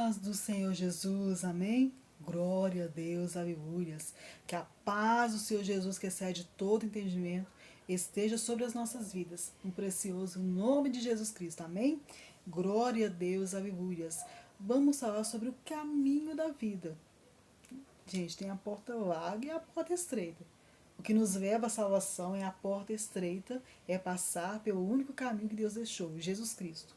paz do Senhor Jesus, amém? Glória a Deus, aleluias. Que a paz do Senhor Jesus, que excede todo entendimento, esteja sobre as nossas vidas, no precioso nome de Jesus Cristo, amém? Glória a Deus, aleluias. Vamos falar sobre o caminho da vida. Gente, tem a porta larga e a porta estreita. O que nos leva à salvação é a porta estreita, é passar pelo único caminho que Deus deixou, Jesus Cristo.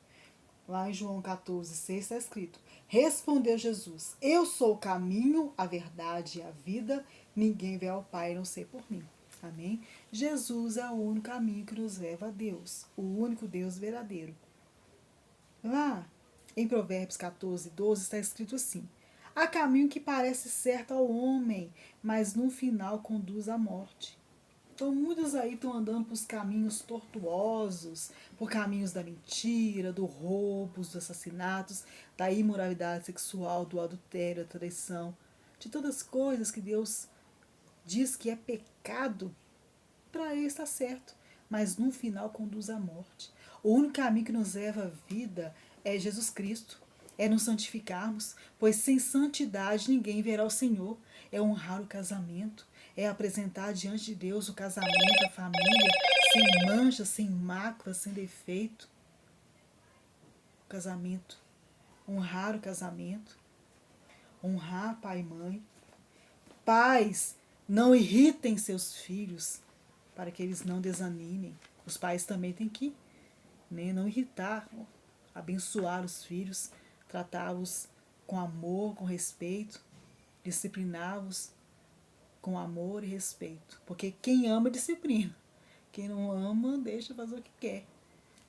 Lá em João 14,6 está escrito: Respondeu Jesus: Eu sou o caminho, a verdade e a vida. Ninguém vê ao Pai a não ser por mim. Amém? Jesus é o único caminho que nos leva a Deus, o único Deus verdadeiro. Lá em Provérbios 14,12 está escrito assim: Há caminho que parece certo ao homem, mas no final conduz à morte. Então, muitos aí estão andando por caminhos tortuosos, por caminhos da mentira, do roubo, dos assassinatos, da imoralidade sexual, do adultério, da traição, de todas as coisas que Deus diz que é pecado. Para ele está certo, mas no final conduz à morte. O único caminho que nos leva à vida é Jesus Cristo. É nos santificarmos, pois sem santidade ninguém verá o Senhor. É honrar o casamento, é apresentar diante de Deus o casamento, a família, sem mancha, sem mácula, sem defeito. O casamento, honrar o casamento, honrar pai e mãe. Pais, não irritem seus filhos, para que eles não desanimem. Os pais também têm que, né, não irritar, abençoar os filhos, tratá-los com amor, com respeito, discipliná-los com amor e respeito. Porque quem ama, disciplina. Quem não ama, deixa fazer o que quer.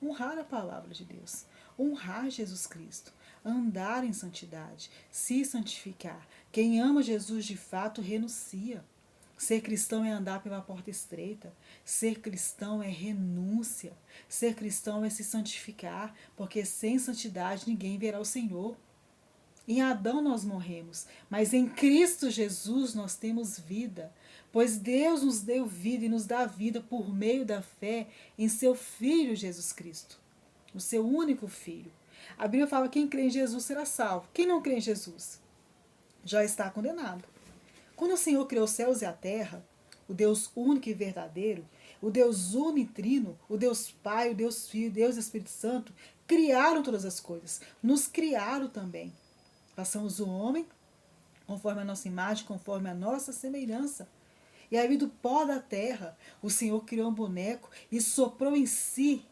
Honrar a palavra de Deus. Honrar Jesus Cristo. Andar em santidade. Se santificar. Quem ama Jesus de fato renuncia. Ser cristão é andar pela porta estreita. Ser cristão é renúncia. Ser cristão é se santificar, porque sem santidade ninguém verá o Senhor. Em Adão nós morremos, mas em Cristo Jesus nós temos vida, pois Deus nos deu vida e nos dá vida por meio da fé em seu Filho Jesus Cristo, o seu único Filho. A Bíblia fala que quem crê em Jesus será salvo. Quem não crê em Jesus já está condenado. Quando o Senhor criou os céus e a terra, o Deus único e verdadeiro, o Deus unitrino, o Deus Pai, o Deus Filho, o Deus Espírito Santo, criaram todas as coisas, nos criaram também. Façamos o homem conforme a nossa imagem, conforme a nossa semelhança. E aí do pó da terra, o Senhor criou um boneco e soprou em si,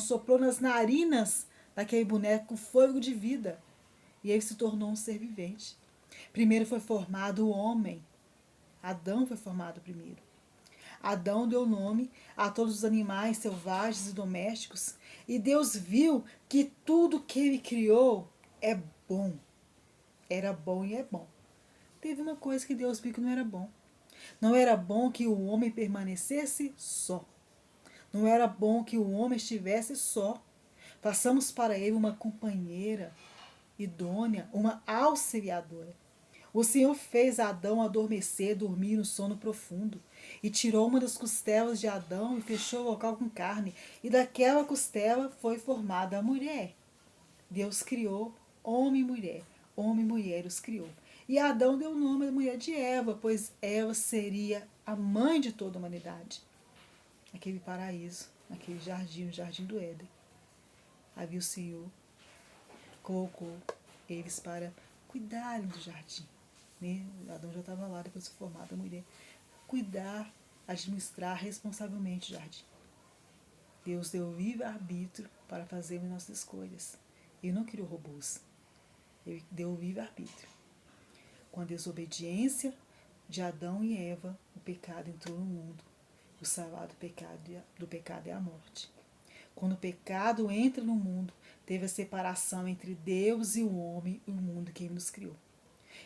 soprou nas narinas daquele boneco com fôlego de vida. E ele se tornou um ser vivente. Primeiro foi formado o homem. Adão foi formado primeiro. Adão deu nome a todos os animais selvagens e domésticos. E Deus viu que tudo que ele criou é bom. Era bom e é bom. Teve uma coisa que Deus viu que não era bom. Não era bom que o homem permanecesse só. Não era bom que o homem estivesse só. Façamos para ele uma companheira idônea, uma auxiliadora. O Senhor fez Adão adormecer, dormir no sono profundo, e tirou uma das costelas de Adão e fechou o local com carne, e daquela costela foi formada a mulher. Deus criou homem e mulher os criou. E Adão deu o nome da mulher de Eva, pois ela seria a mãe de toda a humanidade. Aquele paraíso, aquele jardim, o jardim do Éden. Havia o Senhor colocou eles para cuidarem do jardim. Né? Adão já estava lá depois de formada a mulher. Cuidar, administrar responsavelmente o jardim. Deus deu livre-arbítrio para fazermos nossas escolhas. Ele não criou robôs. Ele deu livre-arbítrio. Com a desobediência de Adão e Eva, o pecado entrou no mundo. O salário do pecado é a morte. Quando o pecado entra no mundo, teve a separação entre Deus e o homem e o mundo que ele nos criou.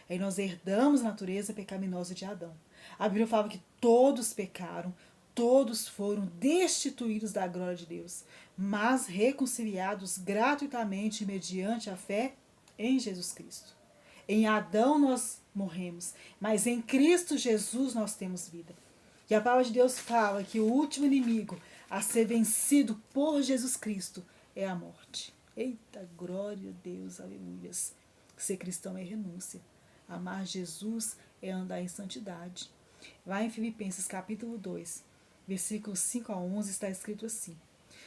Aí nós herdamos a natureza pecaminosa de Adão. A Bíblia fala que todos pecaram, todos foram destituídos da glória de Deus, mas reconciliados gratuitamente mediante a fé em Jesus Cristo. Em Adão nós morremos, mas em Cristo Jesus nós temos vida. E a palavra de Deus fala que o último inimigo a ser vencido por Jesus Cristo é a morte. Eita, glória a Deus, aleluias. Ser cristão é renúncia. Amar Jesus é andar em santidade. Lá em Filipenses capítulo 2, versículos 5 a 11, está escrito assim: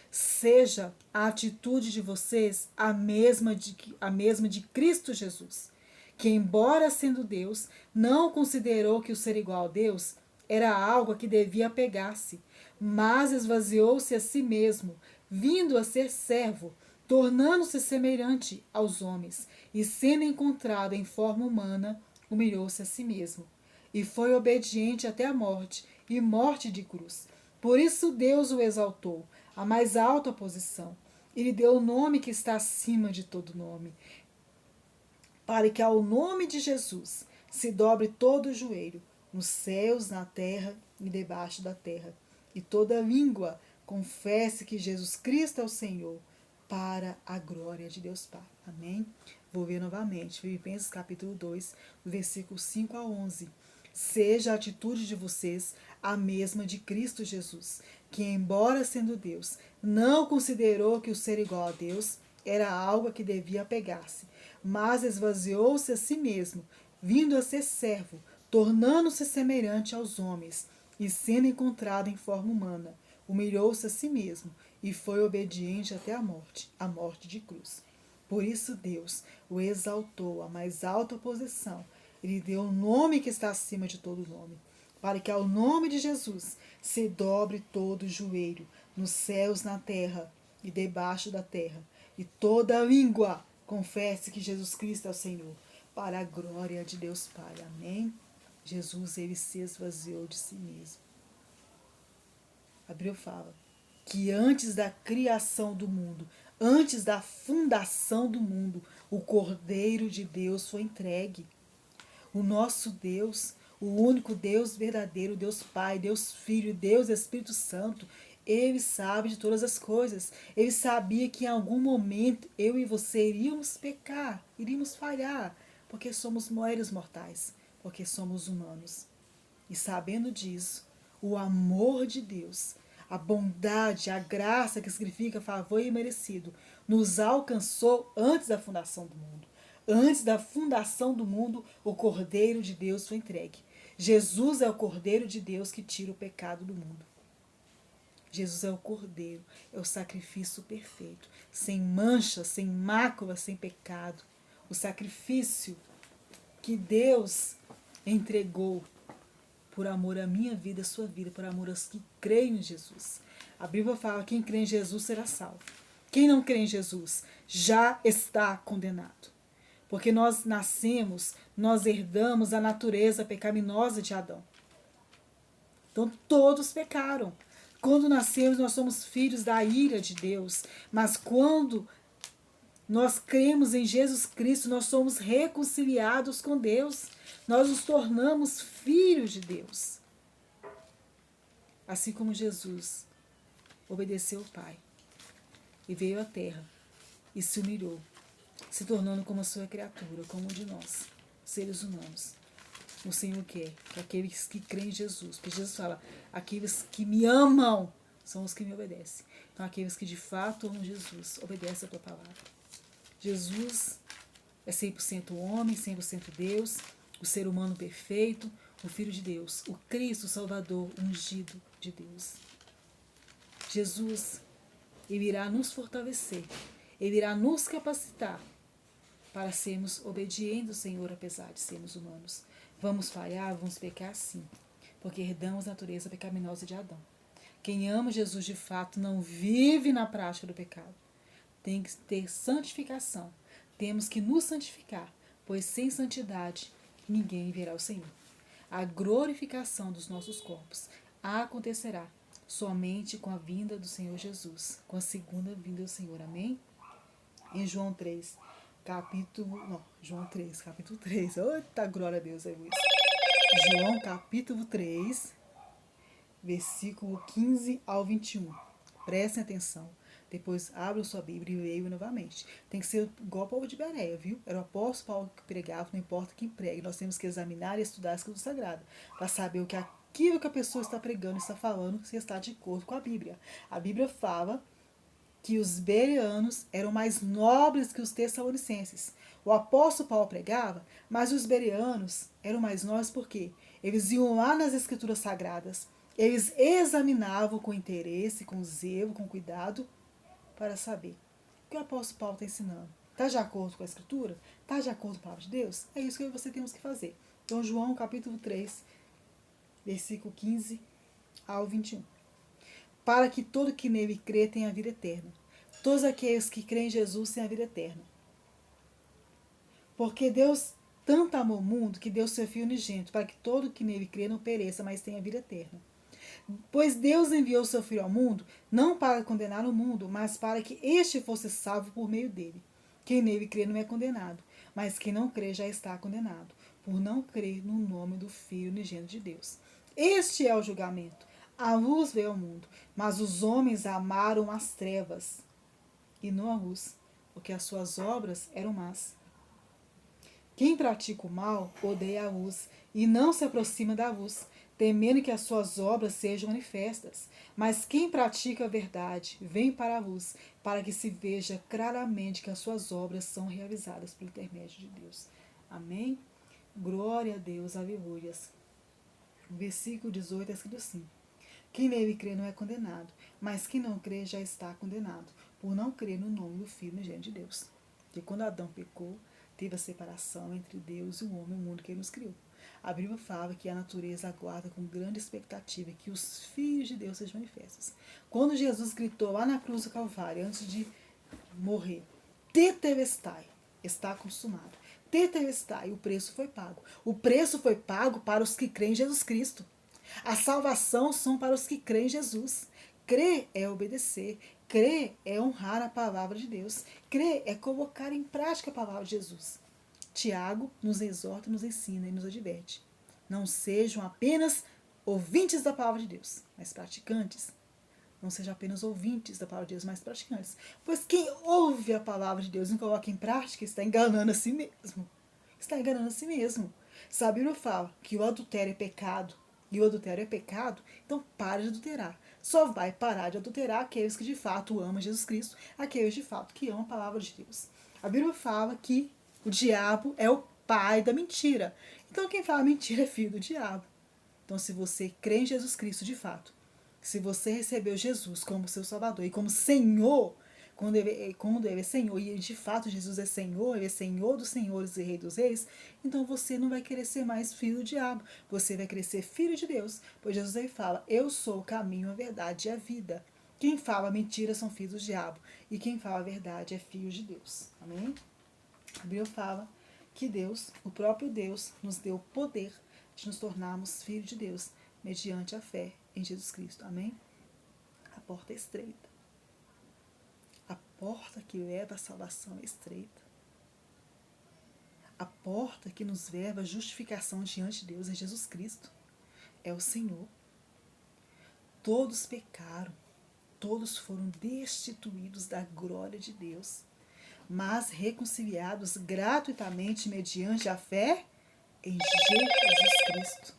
seja a atitude de vocês a mesma de Cristo Jesus, que, embora sendo Deus, não considerou que o ser igual a Deus era algo a que devia apegar-se, mas esvaziou-se a si mesmo, vindo a ser servo, tornando-se semelhante aos homens, e sendo encontrado em forma humana, humilhou-se a si mesmo, e foi obediente até a morte, e morte de cruz. Por isso Deus o exaltou à mais alta posição, e lhe deu o nome que está acima de todo nome, para que ao nome de Jesus se dobre todo o joelho, nos céus, na terra e debaixo da terra, e toda língua confesse que Jesus Cristo é o Senhor, para a glória de Deus Pai. Amém? Vou ver novamente, Filipenses capítulo 2, versículos 5 a 11. Seja a atitude de vocês a mesma de Cristo Jesus, que, embora sendo Deus, não considerou que o ser igual a Deus era algo a que devia apegar-se, mas esvaziou-se a si mesmo, vindo a ser servo, tornando-se semelhante aos homens, e sendo encontrado em forma humana, humilhou-se a si mesmo, e foi obediente até a morte de cruz. Por isso Deus o exaltou à mais alta posição, e lhe deu o nome que está acima de todo nome, para que ao nome de Jesus se dobre todo o joelho, nos céus, na terra e debaixo da terra, e toda língua confesse que Jesus Cristo é o Senhor, para a glória de Deus Pai. Amém? Jesus, ele se esvaziou de si mesmo. A Bíblia fala que antes da criação do mundo, antes da fundação do mundo, o Cordeiro de Deus foi entregue. O nosso Deus, o único Deus verdadeiro, Deus Pai, Deus Filho, Deus Espírito Santo, ele sabe de todas as coisas. Ele sabia que em algum momento eu e você iríamos pecar, iríamos falhar, porque somos meros mortais, porque somos humanos. E sabendo disso, o amor de Deus, a bondade, a graça que significa favor imerecido, nos alcançou antes da fundação do mundo. Antes da fundação do mundo, o Cordeiro de Deus foi entregue. Jesus é o Cordeiro de Deus que tira o pecado do mundo. Jesus é o Cordeiro, é o sacrifício perfeito, sem mancha, sem mácula, sem pecado. O sacrifício que Deus entregou por amor à minha vida, à sua vida, por amor aos que creem em Jesus. A Bíblia fala que quem crê em Jesus será salvo. Quem não crê em Jesus já está condenado. Porque nós nascemos, nós herdamos a natureza pecaminosa de Adão. Então todos pecaram. Quando nascemos, nós somos filhos da ira de Deus. Mas quando nós cremos em Jesus Cristo, nós somos reconciliados com Deus. Nós nos tornamos filhos de Deus. Assim como Jesus obedeceu o Pai e veio à terra e se humilhou, se tornando como a sua criatura, como um de nós, seres humanos. O Senhor quer que aqueles que creem em Jesus, porque Jesus fala, aqueles que me amam são os que me obedecem. Então aqueles que de fato amam Jesus, obedecem a tua palavra. Jesus é 100% homem, 100% Deus, o ser humano perfeito, o Filho de Deus, o Cristo, o Salvador, ungido de Deus. Jesus, ele irá nos fortalecer, ele irá nos capacitar para sermos obedientes ao Senhor, apesar de sermos humanos. Vamos falhar, vamos pecar sim, porque herdamos a natureza pecaminosa de Adão. Quem ama Jesus de fato não vive na prática do pecado. Tem que ter santificação. Temos que nos santificar, pois sem santidade ninguém verá o Senhor. A glorificação dos nossos corpos acontecerá somente com a vinda do Senhor Jesus, com a segunda vinda do Senhor. Amém? Em João 3, João 3, capítulo 3. Eita, glória a Deus, é isso. João, capítulo 3, versículo 15 ao 21. Prestem atenção. Depois abram sua Bíblia e leiam novamente. Tem que ser igual ao povo de Bereia, viu? Era o apóstolo Paulo que pregava, não importa quem pregue. Nós temos que examinar e estudar a Escritura Sagrada para saber o que aquilo que a pessoa está pregando, está falando, se está de acordo com a Bíblia. A Bíblia fala que os bereanos eram mais nobres que os tessalonicenses. O apóstolo Paulo pregava, mas os bereanos eram mais nobres porque eles iam lá nas escrituras sagradas, eles examinavam com interesse, com zelo, com cuidado, para saber o que o apóstolo Paulo está ensinando. Está de acordo com a escritura? Está de acordo com a palavra de Deus? É isso que eu e você temos que fazer. Então, João capítulo 3, versículo 15 ao 21. Para que todo que nele crê tenha a vida eterna. Todos aqueles que creem em Jesus têm a vida eterna. Porque Deus tanto amou o mundo que deu seu Filho unigênito, para que todo que nele crê não pereça, mas tenha a vida eterna. Pois Deus enviou seu Filho ao mundo, não para condenar o mundo, mas para que este fosse salvo por meio dele. Quem nele crê não é condenado, mas quem não crê já está condenado, por não crer no nome do Filho unigênito de Deus. Este é o julgamento. A luz veio ao mundo, mas os homens amaram as trevas e não a luz, porque as suas obras eram más. Quem pratica o mal odeia a luz e não se aproxima da luz, temendo que as suas obras sejam manifestas. Mas quem pratica a verdade vem para a luz, para que se veja claramente que as suas obras são realizadas pelo intermédio de Deus. Amém? Glória a Deus, aleluias. Versículo 18 é escrito assim: quem nele crê não é condenado, mas quem não crê já está condenado, por não crer no nome do Filho unigênito de Deus. Porque quando Adão pecou, teve a separação entre Deus e o homem, o mundo que ele nos criou. A Bíblia fala que a natureza aguarda com grande expectativa que os filhos de Deus sejam manifestos. Quando Jesus gritou lá na cruz do Calvário, antes de morrer, Tetelestai, está consumado. Tetelestai, o preço foi pago. O preço foi pago para os que creem em Jesus Cristo. A salvação são para os que creem em Jesus. Crer é obedecer. Crer é honrar a palavra de Deus. Crer é colocar em prática a palavra de Jesus. Tiago nos exorta, nos ensina e nos adverte. Não sejam apenas ouvintes da palavra de Deus, mas praticantes. Não sejam apenas ouvintes da palavra de Deus, mas praticantes. Pois quem ouve a palavra de Deus e não coloca em prática está enganando a si mesmo. Está enganando a si mesmo. Se a Bíblia fala que o adultério é pecado, e o adultério é pecado, então pare de adulterar. Só vai parar de adulterar aqueles que de fato amam Jesus Cristo, aqueles de fato que amam a palavra de Deus. A Bíblia fala que o diabo é o pai da mentira. Então quem fala mentira é filho do diabo. Então se você crê em Jesus Cristo de fato, se você recebeu Jesus como seu Salvador e como Senhor, quando ele é Senhor, e de fato Jesus é Senhor, ele é Senhor dos senhores e Rei dos reis, então você não vai querer ser mais filho do diabo, você vai querer ser filho de Deus, pois Jesus aí fala, eu sou o caminho, a verdade e a vida. Quem fala mentira são filhos do diabo, e quem fala a verdade é filho de Deus. Amém? A Bíblia fala que Deus, o próprio Deus, nos deu o poder de nos tornarmos filhos de Deus, mediante a fé em Jesus Cristo. Amém? A porta é estreita. A porta que leva à salvação é estreita. A porta que nos leva à justificação diante de Deus é Jesus Cristo. É o Senhor. Todos pecaram. Todos foram destituídos da glória de Deus, mas reconciliados gratuitamente mediante a fé em Jesus Cristo.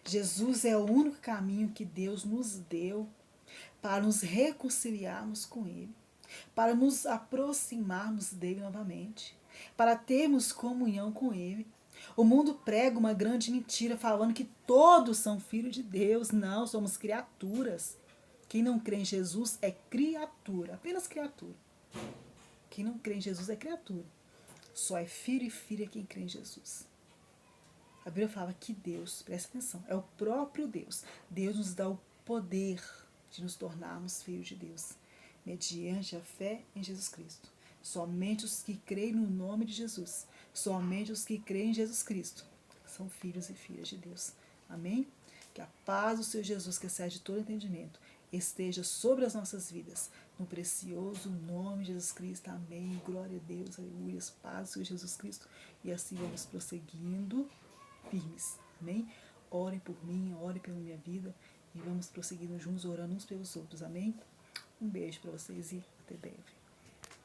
Jesus é o único caminho que Deus nos deu para nos reconciliarmos com Ele, para nos aproximarmos dele novamente, para termos comunhão com Ele. O mundo prega uma grande mentira falando que todos são filhos de Deus. Não, somos criaturas. Quem não crê em Jesus é criatura, apenas criatura. Quem não crê em Jesus é criatura. Só é filho e filha quem crê em Jesus. A Bíblia fala que Deus, presta atenção, é o próprio Deus. Deus nos dá o poder de nos tornarmos filhos de Deus, mediante a fé em Jesus Cristo. Somente os que creem no nome de Jesus, somente os que creem em Jesus Cristo, são filhos e filhas de Deus. Amém? Que a paz do Senhor Jesus, que excede todo entendimento, esteja sobre as nossas vidas, no precioso nome de Jesus Cristo. Amém. Glória a Deus, aleluia. Paz do Senhor Jesus Cristo. E assim vamos prosseguindo firmes. Amém? Orem por mim, orem pela minha vida e vamos prosseguindo juntos, orando uns pelos outros. Amém? Um beijo para vocês e até breve.